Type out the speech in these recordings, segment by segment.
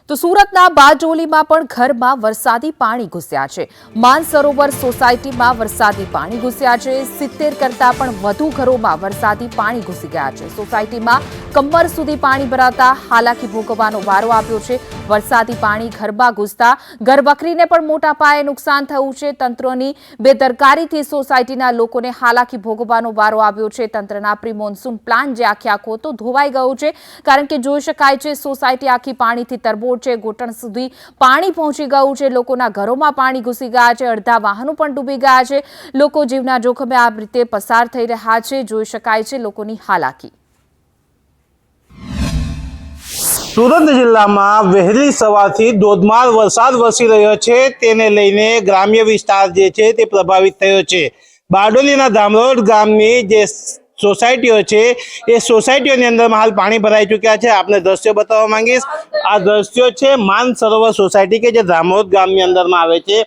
તો સુરતના બારડોલીમાં પણ ઘરમાં વરસાદી પાણી ઘૂસ્યા છે। માનસરોવર સોસાયટીમાં વરસાદી પાણી ઘૂસ્યા છે। 70 કરતાં પણ વધુ ઘરોમાં વરસાદી પાણી ઘૂસી ગયા છે। સોસાયટીમાં કમર સુધી પાણી ભરાતા હાલાકી ભોગવવાનો વારો આવ્યો છે। વરસાદી પાણી ઘરમાં ઘૂસતા ઘરવખરીને પણ મોટા પાયે નુકસાન થયું છે। તંત્રની બેદરકારીથી સોસાયટીના લોકોને હાલાકી ભોગવવાનો વારો આવ્યો છે। તંત્રના પ્રી મોન્સૂન પ્લાન જે આખો તો ધોવાઈ ગયો છે, કારણ કે જોઈ શકાય છે સોસાયટી આખી પાણીથી તરબોળ છે। ઘૂંટણ સુધી પાણી પહોંચી ગયું છે। લોકોના ઘરોમાં પાણી ઘૂસી ગયા છે। અડધા વાહનો પણ ડૂબી ગયા છે। લોકો જીવના જોખમે આ રીતે પસાર થઈ રહ્યા છે। જોઈ શકાય છે લોકોની હાલાકી। સુરત જિલ્લામાં વહેલી સવારથી ધોધમાર વરસાદ વરસી રહ્યો છે, તેને લઈને ગ્રામ્ય વિસ્તાર જે છે તે પ્રભાવિત થયો છે। બારડોલીના ધામરોડ ગામની જે સોસાયટીઓ છે એ સોસાયટીઓની અંદરમાં હાલ પાણી ભરાઈ ચૂક્યા છે। આપને દ્રશ્યો બતાવવા માંગીશ। આ દ્રશ્યો છે માનસરોવર સોસાયટી કે જે ધામરોડ ગામની અંદરમાં આવે છે।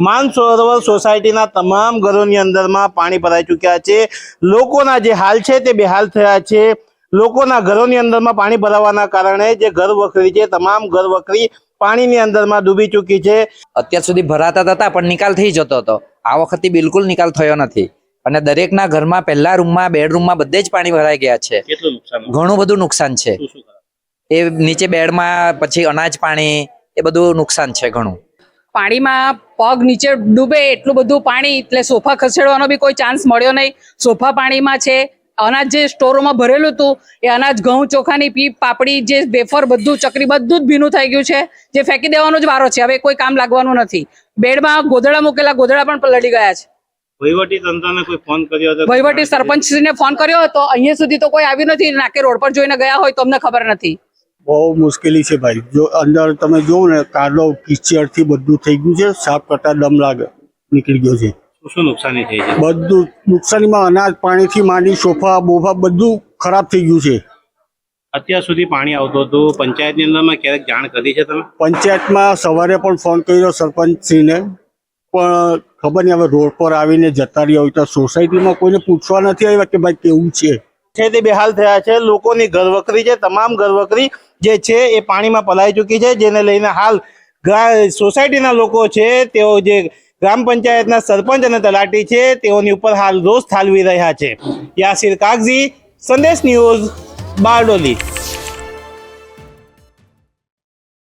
માનસરોવર સોસાયટીના તમામ ઘરોની અંદરમાં પાણી ભરાઈ ચૂક્યા છે। લોકોના જે હાલ છે તે બેહાલ થયા છે। લોકોના ઘરોની અંદરમાં પાણી ભરાવાના કારણે જે ઘર વખરી છે તમામ ઘર વખરી પાણીની અંદરમાં ડૂબી ચૂકી છે। અત્યાર સુધી ભરાતા હતા પણ નિકાલ થઈ જતો હતો। આ વખતે બિલકુલ નિકાલ થયો નથી અને દરેકના ઘરમાં પહેલા રૂમમાં બેડરૂમમાં બધે જ પાણી ભરાઈ ગયા છે। કેટલું નુકસાન? ઘણું બધું નુકસાન છે। એ નીચે બેડમાં પછી અનાજ પાણી એ બધું નુકસાન છે ઘણું। પાણીમાં પગ નીચે ડૂબે એટલું બધું પાણી, એટલે સોફા ખસેડવાનો બી કોઈ ચાન્સ મળ્યો નહીં। સોફા પાણીમાં છે। અનાજ જે સ્ટોરોમાં ભરેલું હતું એ અનાજ, ઘઉં, ચોખાની પીપ, પાપડી, જે વેફર, બધું ચકરી બધું જ ભીનું થઈ ગયું છે। જે ફેંકી દેવાનો જ વારો છે, હવે કોઈ કામ લાગવાનું નથી। બેડમાં ગોદડા મૂકેલા, ગોદડા પણ લડી ગયા છે। વહીવટી તંત્રને કોઈ ફોન કર્યો હતો? વહીવટી સરપંચશ્રીને ફોન કર્યો હતો, અહીંયા સુધી તો કોઈ આવ્યું નથી। નાકે રોડ પર જોઈને ગયા હોય તો અમને ખબર નથી। બહુ મુશ્કેલી છે ભાઈ। જો અંદર તમે જોવો ને, કાદવ કિચડથી બધું થઈ ગયું છે। સાફ કરતા દમ લાગે નીકળી ગયો છે। શું નુકસાની થઈ છે? બધું નુકસાનીમાં અનાજ પાણીથી માંડી સોફા બોફા બધું ખરાબ થઈ ગયું છે। અત્યાર સુધી પાણી આવતું હતું, પંચાયતની અંદરમાં ક્યારેક જાણ કરી છે તમે? પંચાયતમાં સવારે પણ ફોન કર્યો સરપંચશ્રીને, પણ ખબર નહીં હવે રોડ પર આવીને જતા રહ્યા હોય તો સોસાયટીમાં કોઈને પૂછવા નથી આવ્યા કે ભાઈ કેવું છે તે બેહાલ થયા છે। લોકોની ઘરવખરી છે, તમામ ઘરવખરી જે છે એ પાણીમાં પલાઈ ચૂકી છે, જેને લઈને હાલ સોસાયટીના લોકો છે તેઓ જે ગ્રામ પંચાયતના સરપંચ અને તલાટી છે તેઓની ઉપર હાલ રોષ ઠાલવી રહ્યા છે। યાસીર કાગઝી, સંદેશ ન્યૂઝ, બારડોલી।